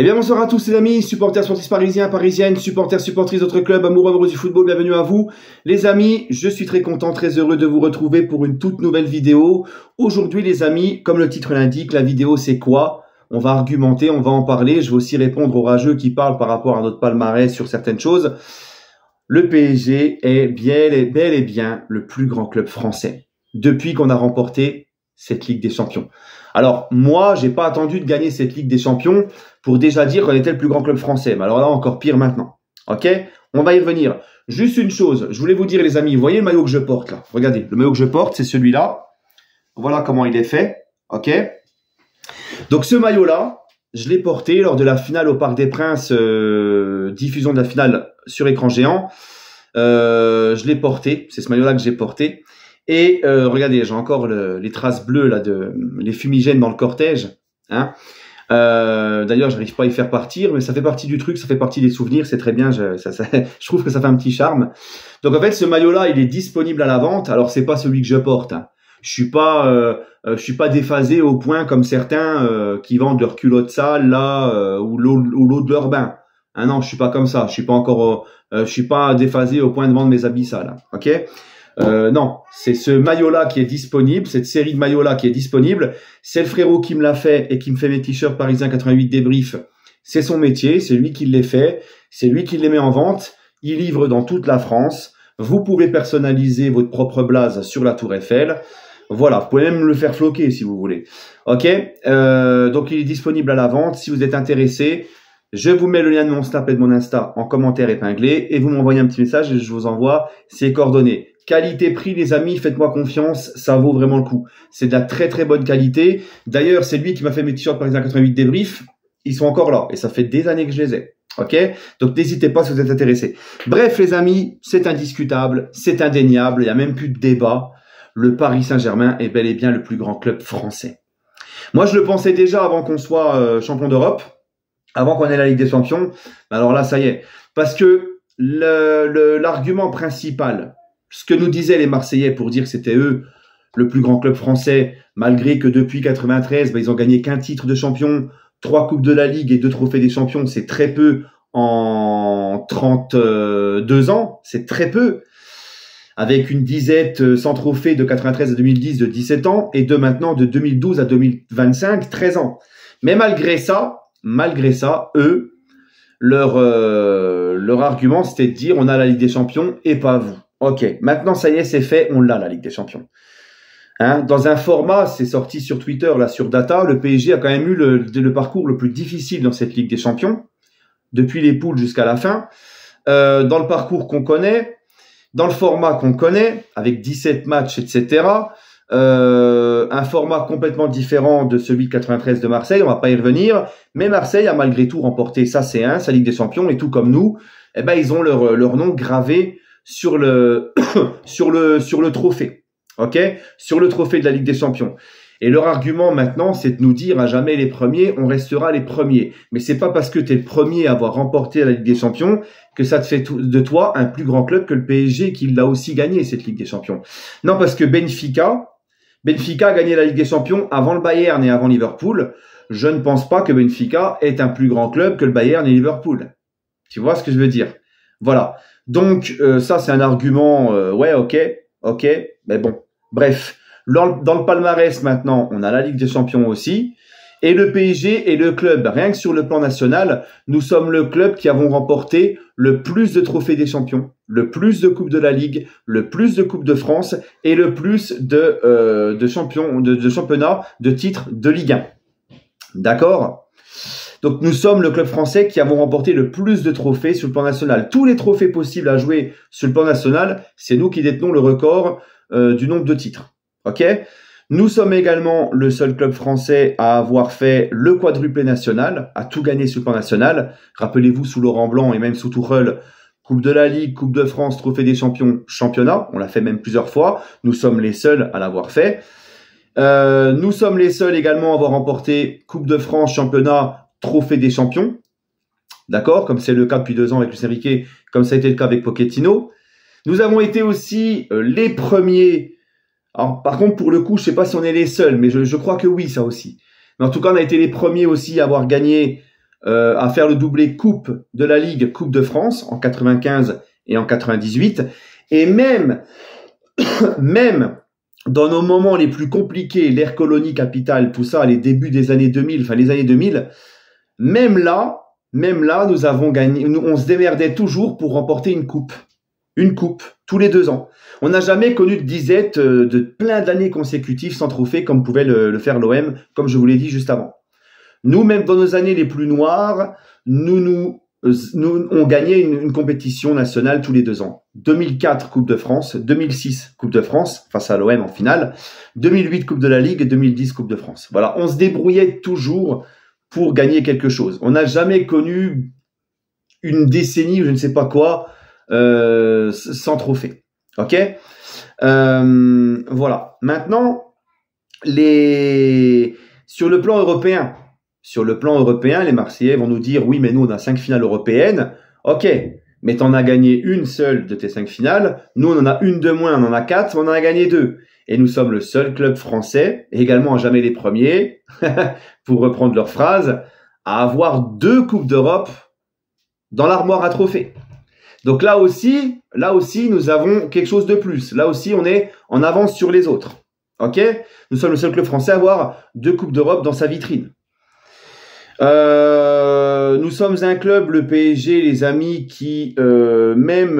Eh bien bonsoir à tous les amis, supporters sportifs parisiens, parisiennes, supporters, supportrices d'autres clubs, amoureux du football, bienvenue à vous. Les amis, je suis très content, très heureux de vous retrouver pour une toute nouvelle vidéo. Aujourd'hui les amis, comme le titre l'indique, la vidéo c'est quoi? On va argumenter, on va en parler, je vais aussi répondre aux rageux qui parlent par rapport à notre palmarès sur certaines choses. Le PSG est bel et bien le plus grand club français depuis qu'on a remporté cette Ligue des Champions. Alors, moi, j'ai pas attendu de gagner cette Ligue des Champions pour déjà dire qu'on était le plus grand club français. Mais alors là, encore pire maintenant. Ok? On va y revenir. Juste une chose, je voulais vous dire les amis, vous voyez le maillot que je porte là? Regardez, le maillot que je porte, c'est celui-là. Voilà comment il est fait. Ok? Donc ce maillot-là, je l'ai porté lors de la finale au Parc des Princes, diffusion de la finale sur écran géant. Je l'ai porté, c'est ce maillot-là que j'ai porté. Et regardez, j'ai encore les traces bleues là les fumigènes dans le cortège. Hein. D'ailleurs, j'arrive pas à y faire partir, mais ça fait partie du truc, ça fait partie des souvenirs, c'est très bien. Je trouve que ça fait un petit charme. Donc en fait, ce maillot-là, il est disponible à la vente. Alors c'est pas celui que je porte. Hein. Je suis pas déphasé au point comme certains qui vendent leur culotte sale là ou l'eau de leur bain. Ah non, je suis pas comme ça. Je suis pas encore, je suis pas déphasé au point de vendre mes habits sales. Ok. Non, c'est ce maillot-là qui est disponible, cette série de maillots-là qui est disponible. C'est le frérot qui me l'a fait et qui me fait mes t-shirts parisiens 88 débrief. C'est son métier, c'est lui qui les fait, c'est lui qui les met en vente. Il livre dans toute la France. Vous pouvez personnaliser votre propre blaze sur la Tour Eiffel. Voilà, vous pouvez même le faire floquer si vous voulez. Ok, donc il est disponible à la vente. Si vous êtes intéressé, je vous mets le lien de mon Snap et de mon Insta en commentaire épinglé et vous m'envoyez un petit message et je vous envoie ses coordonnées. Qualité-prix, les amis, faites-moi confiance, ça vaut vraiment le coup. C'est de la très très bonne qualité. D'ailleurs, c'est lui qui m'a fait mes t-shirts Parisien 88 débrief. Ils sont encore là et ça fait des années que je les ai. Ok? Donc n'hésitez pas si vous êtes intéressés. Bref, les amis, c'est indiscutable, c'est indéniable, il n'y a même plus de débat. Le Paris Saint-Germain est bel et bien le plus grand club français. Moi, je le pensais déjà avant qu'on soit champion d'Europe, avant qu'on ait la Ligue des Champions. Alors là, ça y est. Parce que l'argument principal, ce que nous disaient les Marseillais pour dire que c'était eux le plus grand club français, malgré que depuis 93, ils ont gagné qu'un titre de champion, 3 coupes de la Ligue et 2 trophées des champions, c'est très peu en 32 ans, c'est très peu. Avec une disette sans trophée de 93 à 2010 de 17 ans et de maintenant de 2012 à 2025, 13 ans. Mais malgré ça, eux, leur argument, c'était de dire on a la Ligue des Champions et pas vous. Ok, maintenant ça y est, c'est fait, on l'a la Ligue des Champions. Hein, dans un format, c'est sorti sur Twitter, là sur Data, le PSG a quand même eu le parcours le plus difficile dans cette Ligue des Champions, depuis les poules jusqu'à la fin. Dans le parcours qu'on connaît, dans le format qu'on connaît, avec 17 matchs, etc., un format complètement différent de celui de 93 de Marseille, on va pas y revenir, mais Marseille a malgré tout remporté sa C1, sa Ligue des Champions, et tout comme nous, eh ben ils ont leur nom gravé sur le sur le trophée, ok, sur le trophée de la Ligue des Champions. Et leur argument maintenant, c'est de nous dire à jamais les premiers, on restera les premiers. Mais c'est pas parce que tu es le premier à avoir remporté la Ligue des Champions que ça te fait de toi un plus grand club que le PSG qui l'a aussi gagné cette Ligue des Champions. Non, parce que Benfica a gagné la Ligue des Champions avant le Bayern et avant Liverpool. Je ne pense pas que Benfica est un plus grand club que le Bayern et Liverpool. Tu vois ce que je veux dire? Voilà. Donc ça c'est un argument, ouais, ok, mais bon, bref. Dans le palmarès maintenant, on a la Ligue des Champions aussi. Et le PSG est le club, rien que sur le plan national, nous sommes le club qui avons remporté le plus de trophées des champions, le plus de coupes de la Ligue, le plus de coupes de France et le plus de championnats, de titres de Ligue 1. D'accord ? Donc nous sommes le club français qui avons remporté le plus de trophées sur le plan national. Tous les trophées possibles à jouer sur le plan national, c'est nous qui détenons le record du nombre de titres. Ok ? Nous sommes également le seul club français à avoir fait le quadruplé national, à tout gagner sur le plan national. Rappelez-vous, sous Laurent Blanc et même sous Tourelle, Coupe de la Ligue, Coupe de France, Trophée des Champions, Championnat. On l'a fait même plusieurs fois. Nous sommes les seuls à l'avoir fait. Nous sommes les seuls également à avoir remporté Coupe de France, Championnat, Trophée des Champions. D'accord ? Comme c'est le cas depuis 2 ans avec Luis Enrique, comme ça a été le cas avec Pochettino. Nous avons été aussi les premiers. Alors, par contre, pour le coup, je sais pas si on est les seuls, mais je crois que oui, ça aussi. Mais en tout cas, on a été les premiers aussi à avoir gagné à faire le doublé Coupe de la Ligue, Coupe de France en 95 et en 98. Et même dans nos moments les plus compliqués, l'ère colonie capitale, tout ça, les débuts des années 2000, enfin les années 2000, même là, nous avons gagné, on se démerdait toujours pour remporter une coupe tous les 2 ans. On n'a jamais connu de disette de plein d'années consécutives sans trophée comme pouvait le faire l'OM, comme je vous l'ai dit juste avant. Nous, même dans nos années les plus noires, nous on gagnait une compétition nationale tous les 2 ans. 2004 Coupe de France, 2006 Coupe de France face à l'OM en finale, 2008 Coupe de la Ligue et 2010 Coupe de France. Voilà, on se débrouillait toujours pour gagner quelque chose. On n'a jamais connu une décennie ou je ne sais pas quoi sans trophée. Ok, voilà. Maintenant, sur le plan européen, les Marseillais vont nous dire oui, mais nous on a 5 finales européennes. Ok, mais t'en as gagné une seule de tes 5 finales. Nous on en a une de moins, on en a 4, on en a gagné 2. Et nous sommes le seul club français, également à jamais les premiers, pour reprendre leur phrase, à avoir 2 coupes d'Europe dans l'armoire à trophées. Donc là aussi, nous avons quelque chose de plus. Là aussi, on est en avance sur les autres. Ok ? Nous sommes le seul club français à avoir 2 coupes d'Europe dans sa vitrine. Nous sommes un club, le PSG, les amis, qui même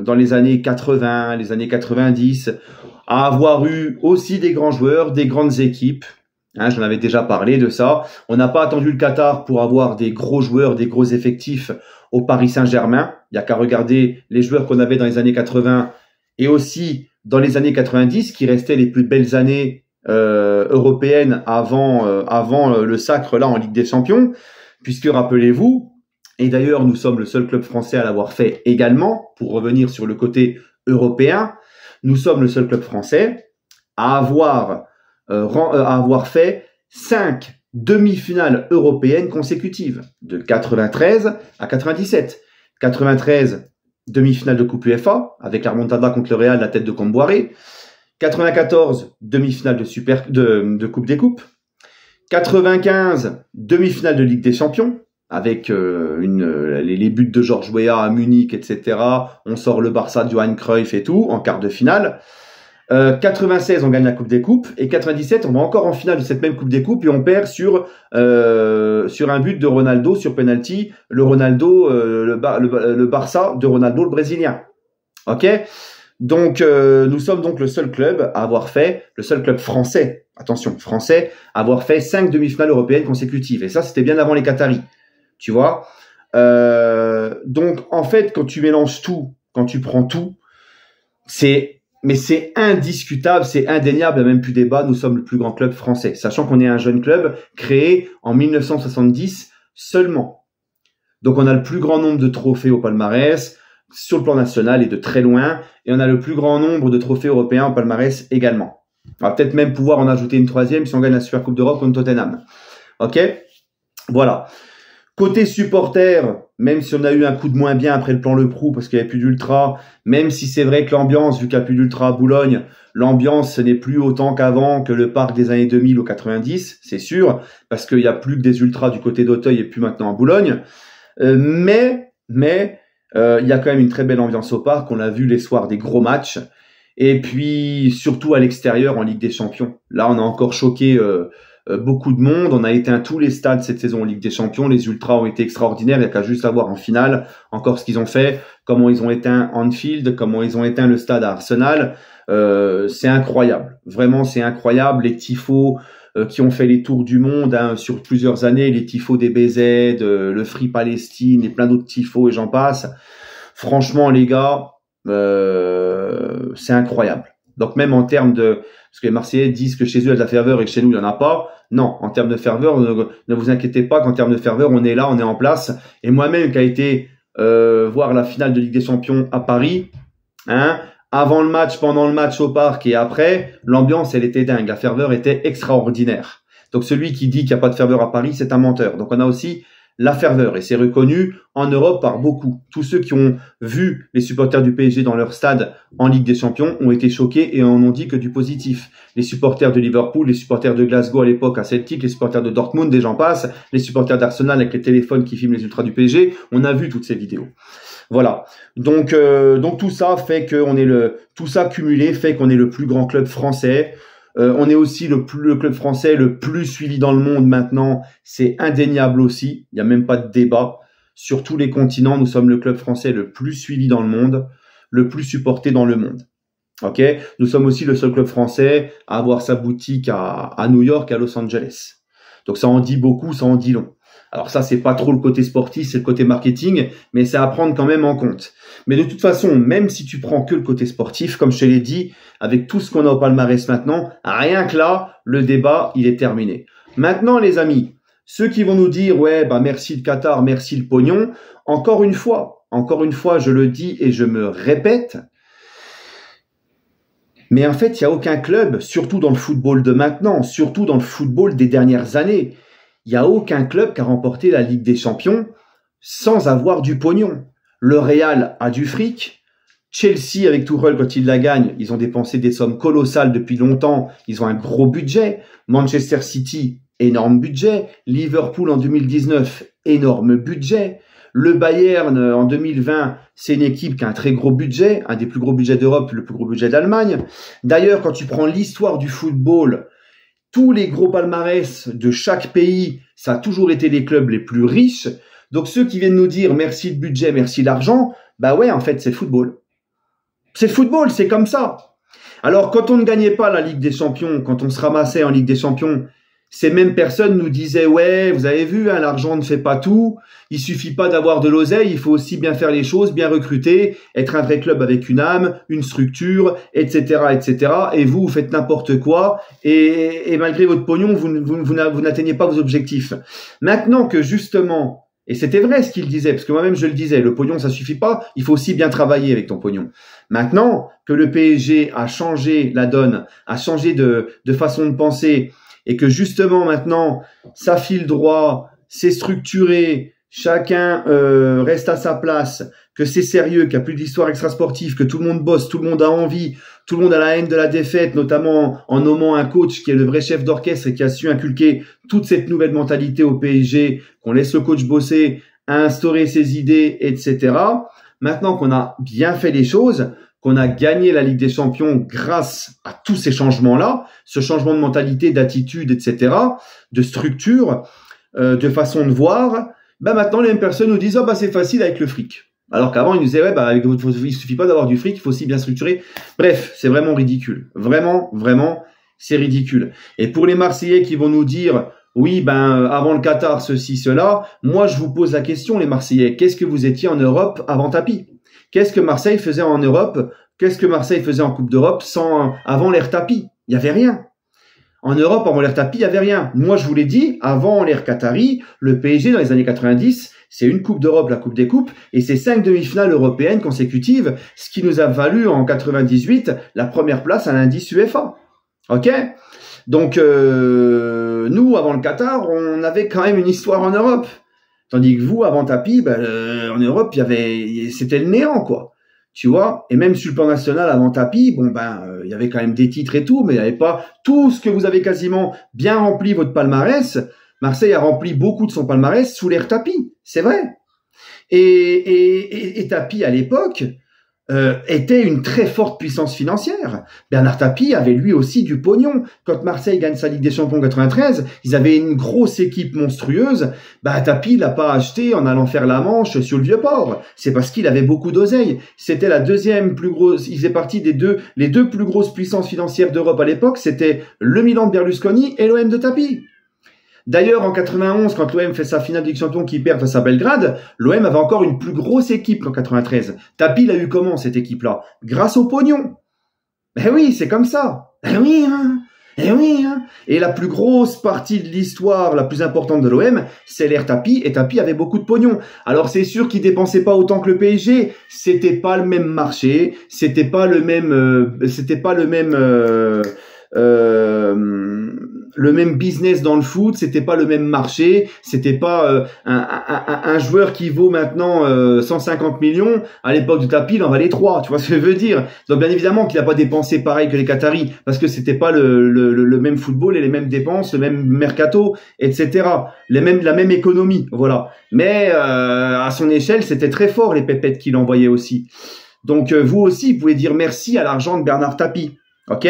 dans les années 80, les années 90, a avoir eu aussi des grands joueurs, des grandes équipes. Hein, j'en avais déjà parlé de ça. On n'a pas attendu le Qatar pour avoir des gros joueurs, des gros effectifs au Paris Saint-Germain. Il n'y a qu'à regarder les joueurs qu'on avait dans les années 80 et aussi dans les années 90, qui restaient les plus belles années européennes avant le sacre là en Ligue des Champions. Puisque rappelez-vous, et d'ailleurs nous sommes le seul club français à l'avoir fait également, pour revenir sur le côté européen, nous sommes le seul club français à avoir fait 5 demi-finales européennes consécutives, de 93 à 97. 93, demi-finale de Coupe UEFA, avec la remontada contre le Real, la tête de Comboiré. 94, demi-finale de Coupe des Coupes. 95, demi-finale de Ligue des Champions, avec les buts de Georges Weah à Munich, etc. On sort le Barça de Johan Cruyff et tout, en quart de finale. 96, on gagne la Coupe des Coupes. Et 97, on va encore en finale de cette même Coupe des Coupes et on perd sur un but de Ronaldo sur penalty. Le Barça de Ronaldo, le Brésilien. Ok ? Donc, nous sommes donc le seul club à avoir fait, le seul club français, attention, français, à avoir fait 5 demi-finales européennes consécutives. Et ça, c'était bien avant les Qataris. Tu vois ? Donc, en fait, quand tu mélanges tout, quand tu prends tout, c'est indiscutable, c'est indéniable, il n'y a même plus débat, nous sommes le plus grand club français, sachant qu'on est un jeune club créé en 1970 seulement. Donc on a le plus grand nombre de trophées au palmarès, sur le plan national et de très loin, et on a le plus grand nombre de trophées européens au palmarès également. On va peut-être même pouvoir en ajouter une 3e si on gagne la Super Coupe d'Europe contre Tottenham. Ok ? Voilà. Côté supporter, même si on a eu un coup de moins bien après le plan Le Prou parce qu'il n'y avait plus d'ultra, même si c'est vrai que l'ambiance, vu qu'il n'y a plus d'ultra à Boulogne, l'ambiance ce n'est plus autant qu'avant, que le parc des années 2000 ou 90, c'est sûr, parce qu'il n'y a plus que des ultras du côté d'Auteuil et plus maintenant à Boulogne. Mais il y a quand même une très belle ambiance au parc, on l'a vu les soirs des gros matchs, et puis surtout à l'extérieur en Ligue des Champions. Là, on a encore choqué beaucoup de monde, on a éteint tous les stades cette saison en Ligue des Champions, les ultras ont été extraordinaires, il n'y a qu'à juste à voir en finale encore ce qu'ils ont fait, comment ils ont éteint Anfield, comment ils ont éteint le stade à Arsenal, c'est incroyable, vraiment c'est incroyable, les tifos qui ont fait les tours du monde sur plusieurs années, les tifos des BZ, le Free Palestine et plein d'autres tifos et j'en passe, franchement les gars, c'est incroyable. Donc même en termes de... Parce que les Marseillais disent que chez eux il y a de la ferveur et que chez nous il n'y en a pas. Non, en termes de ferveur, ne vous inquiétez pas qu'en termes de ferveur, on est là, on est en place. Et moi-même qui a été voir la finale de Ligue des Champions à Paris, avant le match, pendant le match au parc et après, l'ambiance elle était dingue, la ferveur était extraordinaire. Donc celui qui dit qu'il n'y a pas de ferveur à Paris, c'est un menteur. Donc on a aussi la ferveur. Et c'est reconnu en Europe par beaucoup. Tous ceux qui ont vu les supporters du PSG dans leur stade en Ligue des Champions ont été choqués et en ont dit que du positif. Les supporters de Liverpool, les supporters de Glasgow à l'époque à Celtic, les supporters de Dortmund, et j'en passe, les supporters d'Arsenal avec les téléphones qui filment les ultras du PSG, on a vu toutes ces vidéos. Voilà. Donc tout ça fait tout ça cumulé fait qu'on est le plus grand club français. On est aussi le club français le plus suivi dans le monde maintenant. C'est indéniable aussi. Il n'y a même pas de débat. Sur tous les continents, nous sommes le club français le plus suivi dans le monde, le plus supporté dans le monde. Ok. Nous sommes aussi le seul club français à avoir sa boutique à New York et à Los Angeles. Donc ça en dit beaucoup, ça en dit long. Alors ça, c'est pas trop le côté sportif, c'est le côté marketing, mais c'est à prendre quand même en compte. Mais de toute façon, même si tu prends que le côté sportif, comme je te l'ai dit, avec tout ce qu'on a au palmarès maintenant, rien que là, le débat, il est terminé. Maintenant, les amis, ceux qui vont nous dire, ouais, bah merci le Qatar, merci le pognon, encore une fois, je le dis et je me répète, mais en fait, il n'y a aucun club, surtout dans le football de maintenant, surtout dans le football des dernières années, il n'y a aucun club qui a remporté la Ligue des Champions sans avoir du pognon. Le Real a du fric. Chelsea, avec Tuchel, quand ils la gagnent, ils ont dépensé des sommes colossales depuis longtemps. Ils ont un gros budget. Manchester City, énorme budget. Liverpool en 2019, énorme budget. Le Bayern en 2020, c'est une équipe qui a un très gros budget, un des plus gros budgets d'Europe, le plus gros budget d'Allemagne. D'ailleurs, quand tu prends l'histoire du football, tous les gros palmarès de chaque pays, ça a toujours été les clubs les plus riches. Donc ceux qui viennent nous dire merci le budget, merci l'argent, bah ouais, en fait c'est le football. C'est le football, c'est comme ça. Alors quand on ne gagnait pas la Ligue des Champions, quand on se ramassait en Ligue des Champions, ces mêmes personnes nous disaient ouais, vous avez vu, hein, l'argent ne fait pas tout, il suffit pas d'avoir de l'oseille, il faut aussi bien faire les choses, bien recruter, être un vrai club avec une âme, une structure, etc., etc. Et vous faites n'importe quoi et malgré votre pognon, vous n'atteignez pas vos objectifs. Maintenant que justement, et c'était vrai ce qu'il disait, parce que moi-même je le disais, le pognon ça suffit pas, il faut aussi bien travailler avec ton pognon. Maintenant que le PSG a changé la donne, a changé de façon de penser, et que justement maintenant, ça file droit, c'est structuré, chacun reste à sa place, que c'est sérieux, qu'il n'y a plus d'histoire extrasportive, que tout le monde bosse, tout le monde a envie, tout le monde a la haine de la défaite, notamment en nommant un coach qui est le vrai chef d'orchestre et qui a su inculquer toute cette nouvelle mentalité au PSG, qu'on laisse le coach bosser, instaurer ses idées, etc. Maintenant qu'on a bien fait les choses, qu'on a gagné la Ligue des Champions grâce à tous ces changements-là, ce changement de mentalité, d'attitude, etc., de structure, de façon de voir, bah maintenant les mêmes personnes nous disent « Oh bah c'est facile avec le fric ». Alors qu'avant ils nous disaient « Ouais bah il suffit pas d'avoir du fric, il faut aussi bien structurer ». Bref, c'est vraiment ridicule. Vraiment, c'est ridicule. Et pour les Marseillais qui vont nous dire « Oui, avant le Qatar, ceci, cela », moi je vous pose la question les Marseillais, qu'est-ce que vous étiez en Europe avant Tapi ? Qu'est-ce que Marseille faisait en Europe? Qu'est-ce que Marseille faisait en Coupe d'Europe avant l'ère Tapi? Il n'y avait rien. En Europe, avant l'ère Tapi, il n'y avait rien. Moi, je vous l'ai dit, avant l'ère Qatari, le PSG, dans les années 90, c'est une Coupe d'Europe, la Coupe des Coupes, et c'est 5 demi-finales européennes consécutives, ce qui nous a valu en 98 la première place à l'indice UEFA. Ok? Donc, nous, avant le Qatar, on avait quand même une histoire en Europe. Tandis que vous, avant Tapi, en Europe, c'était le néant, quoi. Tu vois? Et même sur le plan national, avant Tapi, il y avait quand même des titres et tout, mais il n'y avait pas tout ce que vous avez quasiment bien rempli votre palmarès. Marseille a rempli beaucoup de son palmarès sous l'ère Tapi. C'est vrai. Et Tapi, à l'époque, était une très forte puissance financière. Bernard Tapie avait lui aussi du pognon. Quand Marseille gagne sa Ligue des Champions en 93, ils avaient une grosse équipe monstrueuse. Tapie l'a pas acheté en allant faire la Manche sur le Vieux-Port. C'est parce qu'il avait beaucoup d'oseille. C'était la deuxième plus grosse, il faisait partie les deux plus grosses puissances financières d'Europe à l'époque. C'était le Milan de Berlusconi et l'OM de Tapie. D'ailleurs, en 91, quand l'OM fait sa finale de Ligue des Champions qui perd face à Belgrade, l'OM avait encore une plus grosse équipe qu'en 93. Tapie l'a eu comment, cette équipe-là? Grâce au pognon. Ben oui, c'est comme ça. Ben oui, hein. Eh oui, hein. Et la plus grosse partie de l'histoire, la plus importante de l'OM, c'est l'ère Tapie, et Tapie avait beaucoup de pognon. Alors c'est sûr qu'il dépensait pas autant que le PSG, c'était pas le même marché, le même business dans le foot, c'était pas le même marché, c'était pas un joueur qui vaut maintenant 150 millions, à l'époque du tapis, il en valait 3, tu vois ce que je veux dire. Donc bien évidemment qu'il n'a pas dépensé pareil que les Qataris, parce que c'était pas le même football et les mêmes dépenses, le même mercato, etc. La même économie, voilà. Mais à son échelle, c'était très fort les pépettes qu'il envoyait aussi. Donc vous aussi, vous pouvez dire merci à l'argent de Bernard Tapie, ok?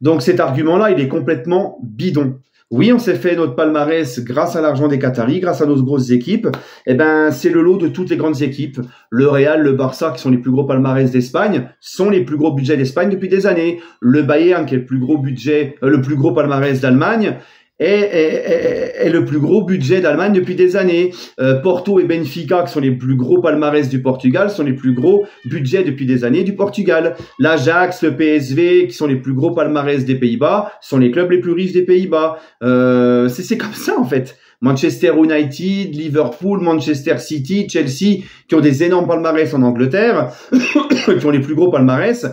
Donc cet argument-là, il est complètement bidon. Oui, on s'est fait notre palmarès grâce à l'argent des Qataris, grâce à nos grosses équipes. Eh ben, c'est le lot de toutes les grandes équipes. Le Real, le Barça, qui sont les plus gros palmarès d'Espagne, sont les plus gros budgets d'Espagne depuis des années. Le Bayern, qui est le plus gros budget, le plus gros palmarès d'Allemagne, est le plus gros budget d'Allemagne depuis des années. Porto et Benfica, qui sont les plus gros palmarès du Portugal, sont les plus gros budgets depuis des années du Portugal. L'Ajax, le PSV, qui sont les plus gros palmarès des Pays-Bas, sont les clubs les plus riches des Pays-Bas. C'est comme ça en fait. Manchester United, Liverpool, Manchester City, Chelsea, qui ont des énormes palmarès en Angleterre, qui ont les plus gros palmarès,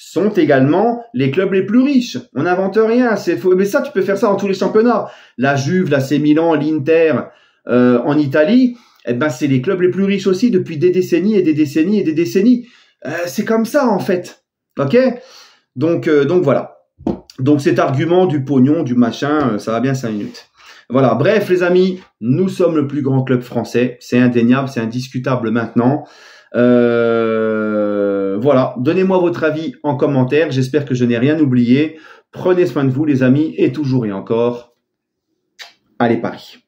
sont également les clubs les plus riches. On n'invente rien. Mais ça, tu peux faire ça dans tous les championnats. La Juve, l'AC Milan, l'Inter, en Italie, eh ben, c'est les clubs les plus riches aussi depuis des décennies et des décennies et des décennies. C'est comme ça, en fait. Ok? Donc voilà. Donc cet argument du pognon, du machin, ça va bien 5 minutes. Voilà. Bref, les amis, nous sommes le plus grand club français. C'est indéniable, c'est indiscutable maintenant. Voilà, donnez-moi votre avis en commentaire, j'espère que je n'ai rien oublié. Prenez soin de vous les amis et toujours et encore, allez Paris.